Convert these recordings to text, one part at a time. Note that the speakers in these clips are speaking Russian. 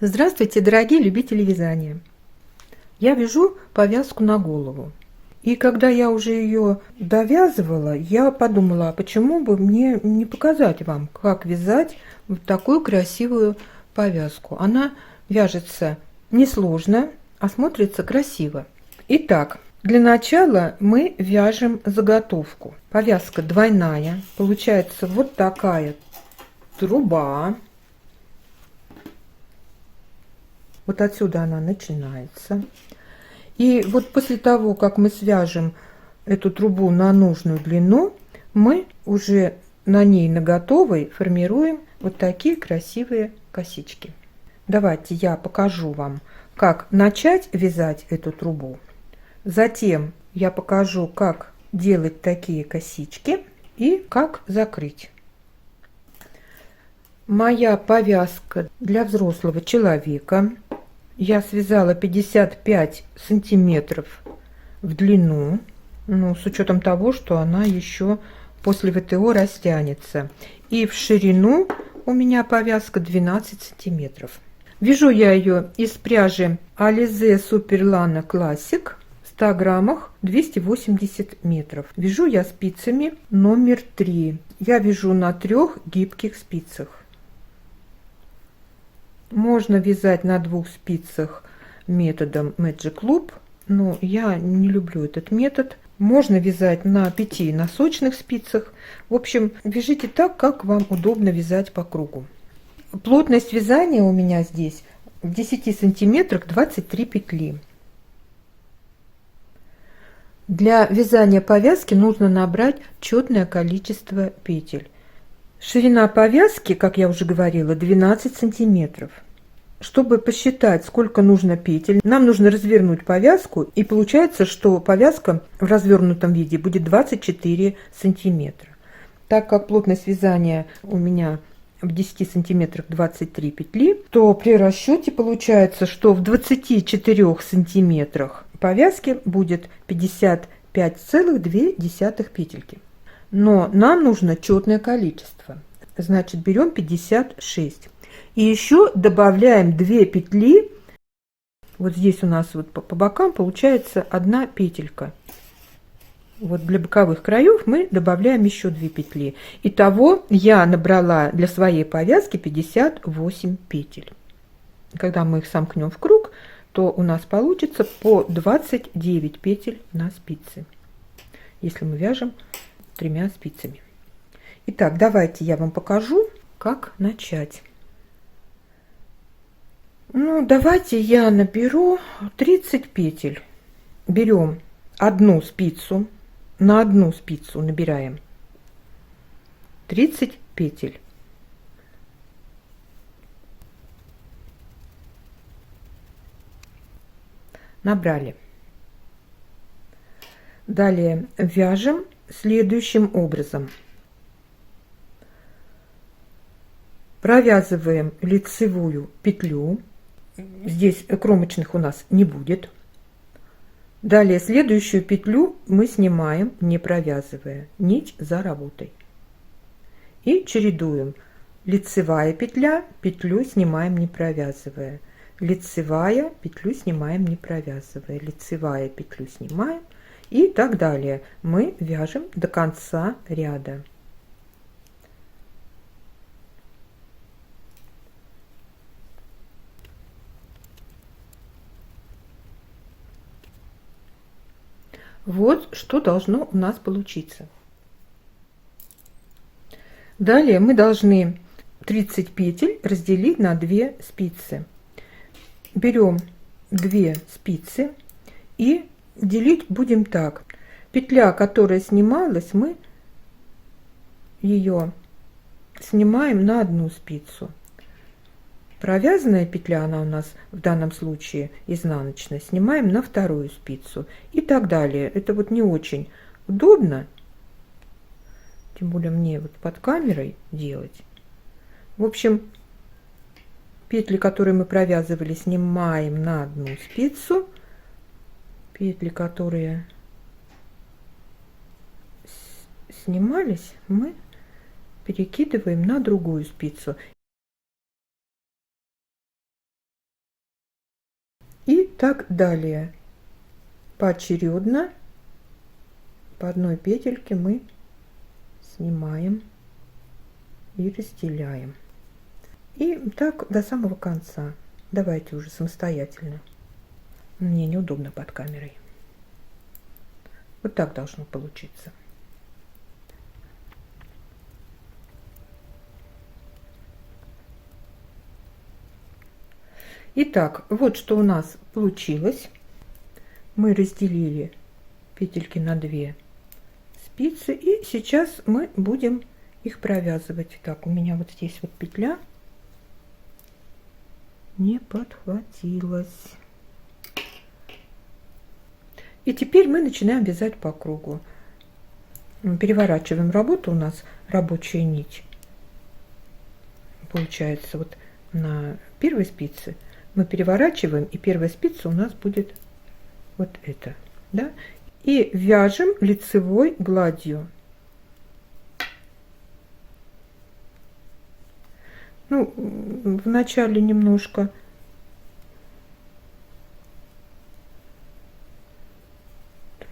Здравствуйте, дорогие любители вязания! Я вяжу повязку на голову. И когда я уже ее довязывала, я подумала, а почему бы мне не показать вам, как вязать вот такую красивую повязку. Она вяжется несложно, а смотрится красиво. Итак, для начала мы вяжем заготовку. Повязка двойная, получается вот такая труба. Вот отсюда она начинается. И вот после того, как мы свяжем эту трубу на нужную длину, мы уже на ней на готовой формируем вот такие красивые косички. Давайте я покажу вам, как начать вязать эту трубу. Затем я покажу, как делать такие косички и как закрыть. Моя повязка для взрослого человека. Я связала 55 сантиметров в длину, ну, с учетом того, что она еще после ВТО растянется. И в ширину у меня повязка 12 сантиметров. Вяжу я ее из пряжи Alize Superlana Classic в 100 граммах 280 метров. Вяжу я спицами номер 3. Я вяжу на 3 гибких спицах. Можно вязать на 2 спицах методом Magic Loop, но я не люблю этот метод. Можно вязать на 5 носочных спицах. В общем, вяжите так, как вам удобно вязать по кругу. Плотность вязания у меня здесь в 10 сантиметрах 23 петли. Для вязания повязки нужно набрать четное количество петель. Ширина повязки, как я уже говорила, 12 сантиметров. Чтобы посчитать, сколько нужно петель, нам нужно развернуть повязку, и получается, что повязка в развернутом виде будет 24 сантиметра. Так как плотность вязания у меня в 10 сантиметрах 23 петли, то при расчете получается, что в 24 сантиметрах повязки будет 55,2 петельки. Но нам нужно четное количество. Значит, берем 56. И еще добавляем 2 петли. Вот здесь у нас вот по бокам получается 1 петелька. Вот для боковых краев мы добавляем еще 2 петли. Итого я набрала для своей повязки 58 петель. Когда мы их сомкнем в круг, то у нас получится по 29 петель на спице, если мы вяжем 3 спицами. Итак, давайте я вам покажу, как начать. Ну, давайте я наберу 30 петель. Берем 1 спицу, на 1 спицу набираем 30 петель. Набрали. Далее вяжем следующим образом. Провязываем лицевую петлю. Здесь кромочных у нас не будет. Далее следующую петлю мы снимаем, не провязывая, нить за работой. И чередуем. Лицевая петля, петлю снимаем, не провязывая. Лицевая, петлю снимаем, не провязывая. Лицевая, петлю снимаем. И так далее. Мы вяжем до конца ряда. Вот что должно у нас получиться. Далее мы должны 30 петель разделить на 2 спицы. Берем 2 спицы и делить будем так. Петля, которая снималась, мы ее снимаем на 1 спицу. Провязанная петля, она у нас в данном случае изнаночная, снимаем на 2 спицу и так далее. Это вот не очень удобно, тем более мне вот под камерой делать. В общем, петли, которые мы провязывали, снимаем на 1 спицу. Петли, которые снимались, мы перекидываем на другую спицу. так далее. Поочередно по одной петельке мы снимаем и разделяем. И так до самого конца. Давайте уже самостоятельно. Мне неудобно под камерой. Вот так должно получиться. Итак, вот что у нас получилось. Мы разделили петельки на 2 спицы, и сейчас мы будем их провязывать. Так, у меня вот здесь вот петля не подхватилась. И теперь мы начинаем вязать по кругу. Переворачиваем работу, у нас рабочая нить. Получается, вот на первой спице мы переворачиваем, и первая спица у нас будет вот эта, да? И вяжем лицевой гладью. Ну, вначале немножко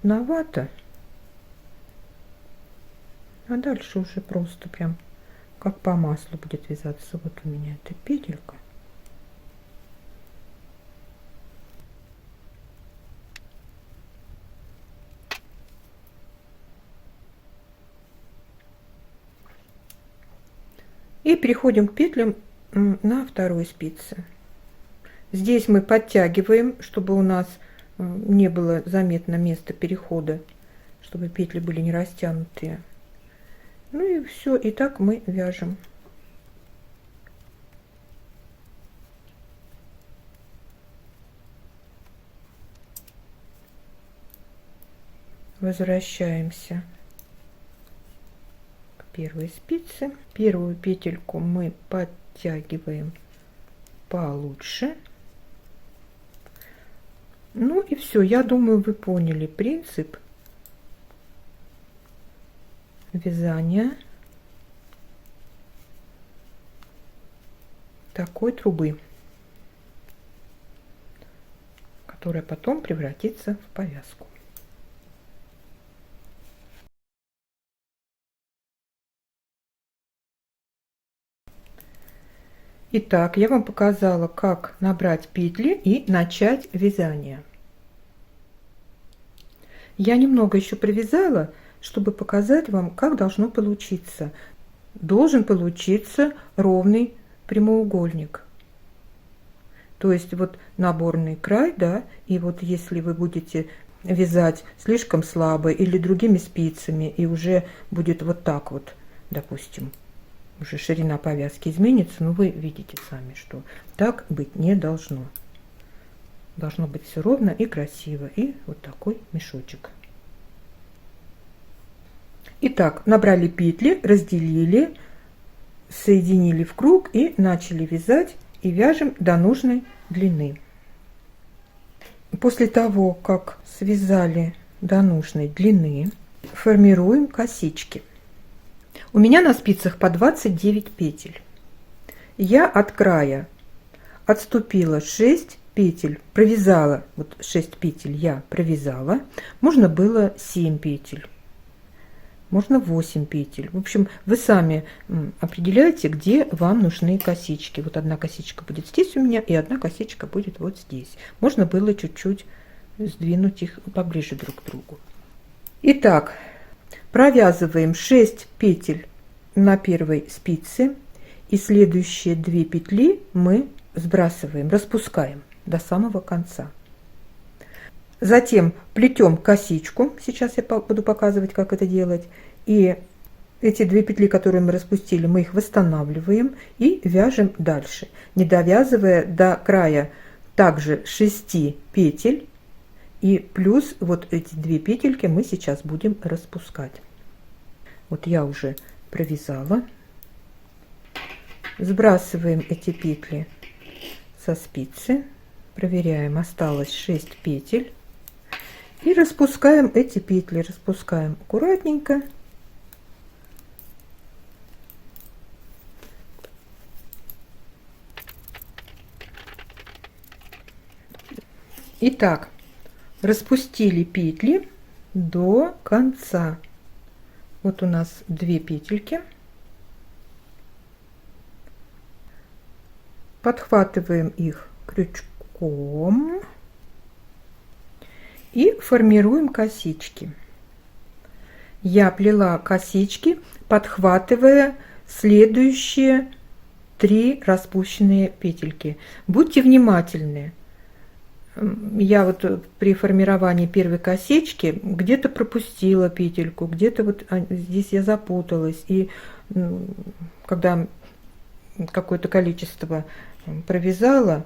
трудновато, а дальше уже просто прям как по маслу будет вязаться. Вот у меня эта петелька. И переходим к петлям на второй спице. Здесь мы подтягиваем, чтобы у нас не было заметно места перехода, чтобы петли были не растянутые. Ну и все, и так мы вяжем. Возвращаемся к первой спице. Первую петельку мы подтягиваем получше. Ну и все, я думаю, вы поняли принцип вязания такой трубы, которая потом превратится в повязку. Итак, я вам показала, как набрать петли и начать вязание. Я немного еще провязала, чтобы показать вам, как должно получиться. Должен получиться ровный прямоугольник. То есть вот наборный край, да, и вот если вы будете вязать слишком слабо или другими спицами, и уже будет вот так вот, допустим, уже ширина повязки изменится, но вы видите сами, что так быть не должно. Должно быть все ровно и красиво. И вот такой мешочек. Итак, набрали петли, разделили, соединили в круг и начали вязать, и вяжем до нужной длины. После того, как связали до нужной длины, формируем косички. У меня на спицах по 29 петель. Я от края отступила 6 петель, провязала, вот 6 петель я провязала. Можно было 7 петель, можно 8 петель. В общем, вы сами определяете, где вам нужны косички. Вот одна косичка будет здесь у меня, и одна косичка будет вот здесь. Можно было чуть-чуть сдвинуть их поближе друг к другу. Итак, провязываем 6 петель на первой спице, и следующие 2 петли мы сбрасываем, распускаем до самого конца. Затем плетем косичку, сейчас я буду показывать, как это делать, и эти 2 петли, которые мы распустили, мы их восстанавливаем и вяжем дальше, не довязывая до края также 6 петель. И плюс вот эти 2 петельки мы сейчас будем распускать. Вот я уже провязала. Сбрасываем эти петли со спицы. Проверяем, осталось 6 петель. И распускаем эти петли. Распускаем аккуратненько. Итак, распустили петли до конца. Вот у нас 2 петельки. Подхватываем их крючком и формируем косички. Я плела косички, подхватывая следующие 3 распущенные петельки. Будьте внимательны. Я вот при формировании первой косички где-то пропустила петельку, где-то вот здесь я запуталась. И когда какое-то количество провязала,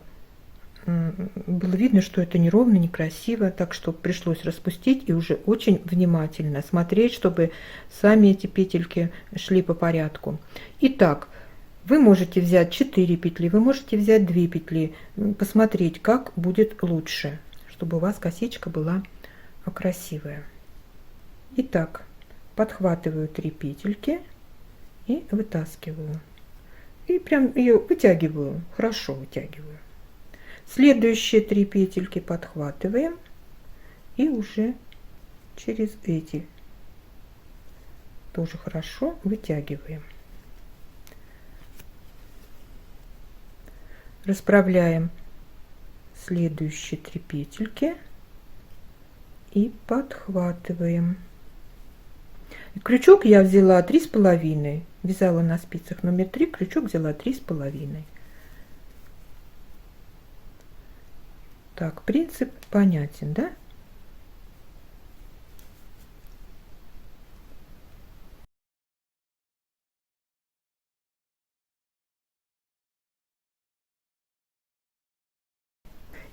было видно, что это неровно, некрасиво, так что пришлось распустить и уже очень внимательно смотреть, чтобы сами эти петельки шли по порядку. Итак, вы можете взять 4 петли, вы можете взять 2 петли, посмотреть, как будет лучше, чтобы у вас косичка была красивая. Итак, подхватываю 3 петельки и вытаскиваю. И прям ее вытягиваю, хорошо вытягиваю. Следующие 3 петельки подхватываем и уже через эти тоже хорошо вытягиваем. Расправляем следующие 3 петельки и подхватываем. Крючок я взяла 3,5, вязала на спицах номер 3, крючок взяла 3,5. Так, принцип понятен, да?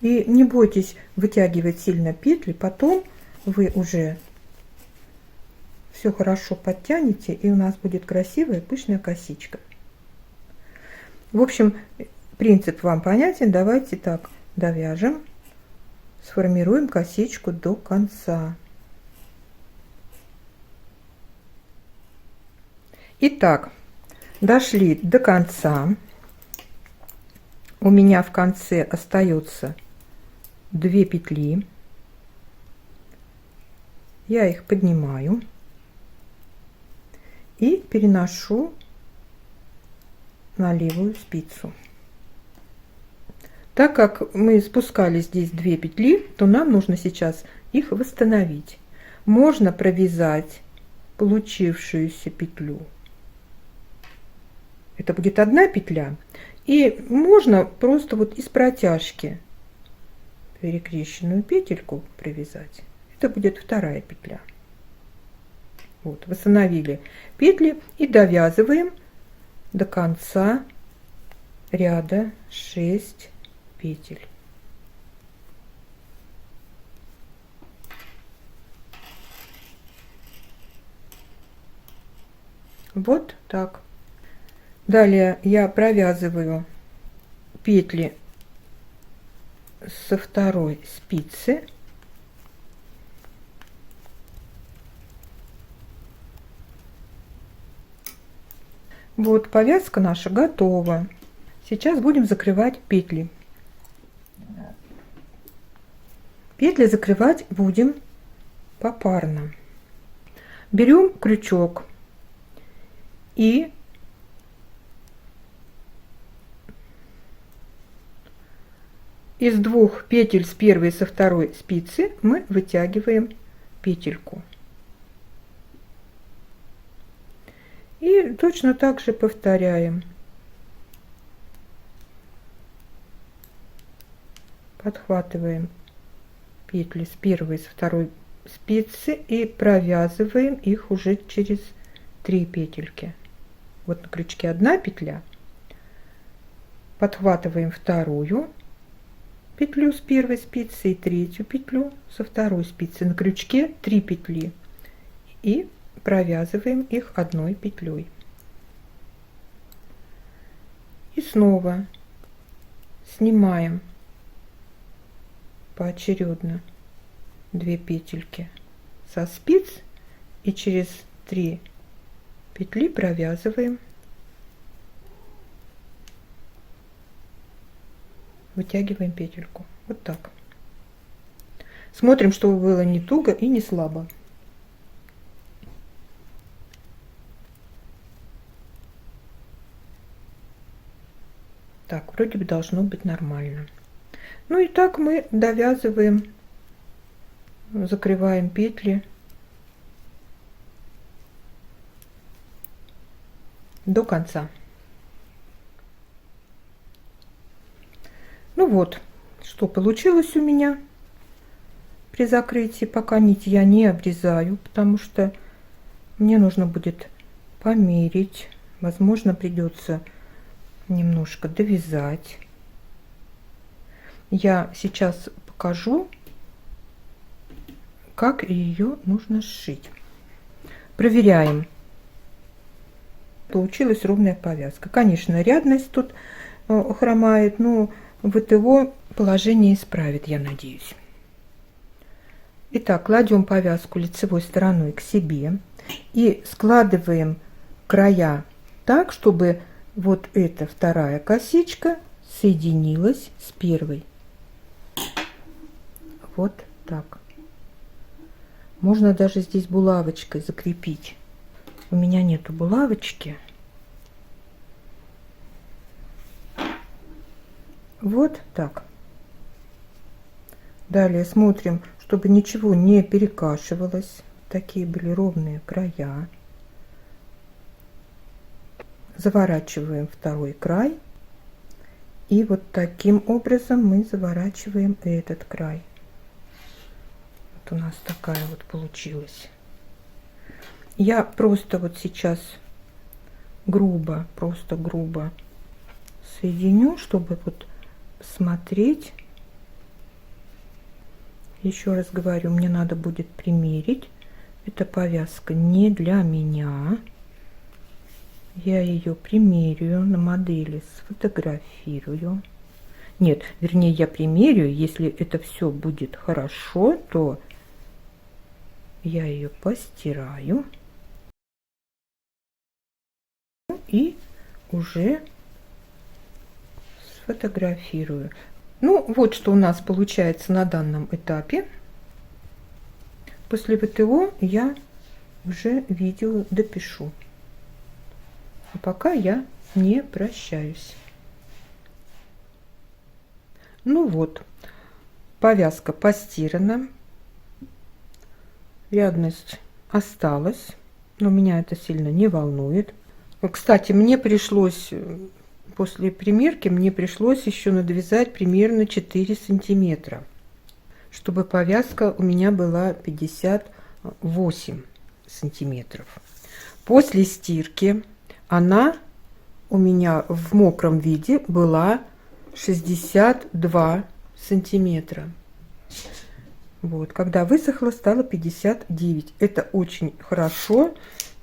И не бойтесь вытягивать сильно петли, потом вы уже все хорошо подтянете, и у нас будет красивая пышная косичка. В общем, принцип вам понятен. Давайте так довяжем, сформируем косичку до конца. Итак, дошли до конца. У меня в конце остается 2 петли. Я их поднимаю и переношу на левую спицу. Так как мы спускали здесь 2 петли, то нам нужно сейчас их восстановить. Можно провязать получившуюся петлю. Это будет 1 петля. И можно просто вот из протяжки перекрещенную петельку провязать. Это будет 2 петля. Вот, восстановили петли и довязываем до конца ряда 6 петель. Вот так. Далее я провязываю петли со 2 спицы. Вот, повязка наша готова. Сейчас будем закрывать петли. Петли закрывать будем попарно. Берем крючок и из 2 петель с 1 и со 2 спицы мы вытягиваем петельку. И точно так же повторяем. Подхватываем петли с 1 и с 2 спицы и провязываем их уже через 3 петельки. Вот на крючке 1 петля. Подхватываем 2 петлю с 1 спицы и 3 петлю со 2 спицы. На крючке 3 петли. И провязываем их 1 петлей. И снова снимаем поочередно 2 петельки со спиц и через 3 петли провязываем, вытягиваем петельку. Вот так. Смотрим, чтобы было не туго и не слабо. Так, вроде бы должно быть нормально. Ну и так мы довязываем, закрываем петли до конца. Ну вот, что получилось у меня при закрытии. Пока нить я не обрезаю, потому что мне нужно будет померить. Возможно, придется немножко довязать. Я сейчас покажу, как ее нужно сшить. Проверяем. Получилась ровная повязка. Конечно, рядность тут хромает, но ВТО положение исправит, я надеюсь. Итак, кладем повязку лицевой стороной к себе и складываем края так, чтобы вот эта вторая косичка соединилась с первой. Вот так. Можно даже здесь булавочкой закрепить. У меня нету булавочки. Вот так. Далее смотрим, чтобы ничего не перекашивалось. Такие были ровные края. Заворачиваем второй край. И вот таким образом мы заворачиваем этот край. Вот у нас такая вот получилась. Я просто вот сейчас грубо, просто грубо соединю, чтобы вот смотреть. Еще раз говорю, мне надо будет примерить. Эта повязка не для меня. Я ее примерю на модели, сфотографирую. Нет, вернее, я примерю. Если это все будет хорошо, то я ее постираю. И уже сфотографирую. Ну, вот что у нас получается на данном этапе. После ВТО я уже видео допишу. А пока я не прощаюсь. Ну вот, повязка постирана. Рядность осталась, но меня это сильно не волнует. Кстати, мне пришлось, после примерки, мне пришлось еще надвязать примерно 4 сантиметра, чтобы повязка у меня была 58 сантиметров. После стирки она у меня в мокром виде была 62 сантиметра. Вот, когда высохла, стало 59. Это очень хорошо,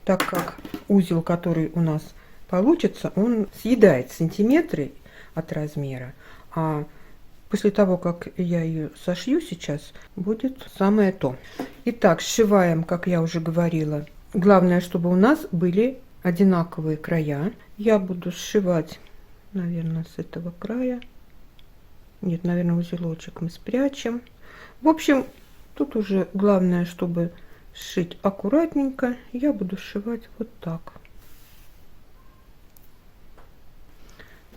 так как узел, который у нас получится, он съедает сантиметры от размера. А после того, как я ее сошью сейчас, будет самое то. Итак, сшиваем, как я уже говорила. Главное, чтобы у нас были одинаковые края. Я буду сшивать, наверное, с этого края. Нет, наверное, узелочек мы спрячем. В общем, тут уже главное, чтобы сшить аккуратненько. Я буду сшивать вот так.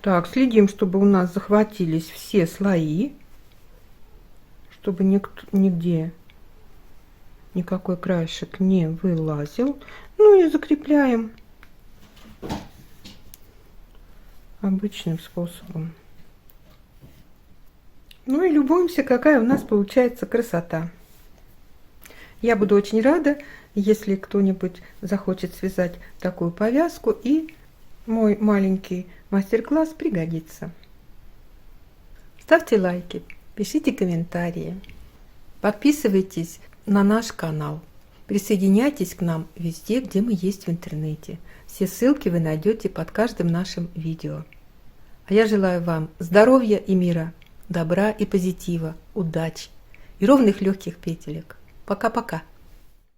Так, следим, чтобы у нас захватились все слои, чтобы нигде никакой краешек не вылазил. Ну и закрепляем обычным способом. Ну и любуемся, какая у нас получается красота. Я буду очень рада, если кто-нибудь захочет связать такую повязку, и мой маленький мастер-класс пригодится. Ставьте лайки, пишите комментарии, подписывайтесь на наш канал, присоединяйтесь к нам везде, где мы есть в интернете. Все ссылки вы найдете под каждым нашим видео. А я желаю вам здоровья и мира, добра и позитива, удачи и ровных легких петелек. Пока-пока.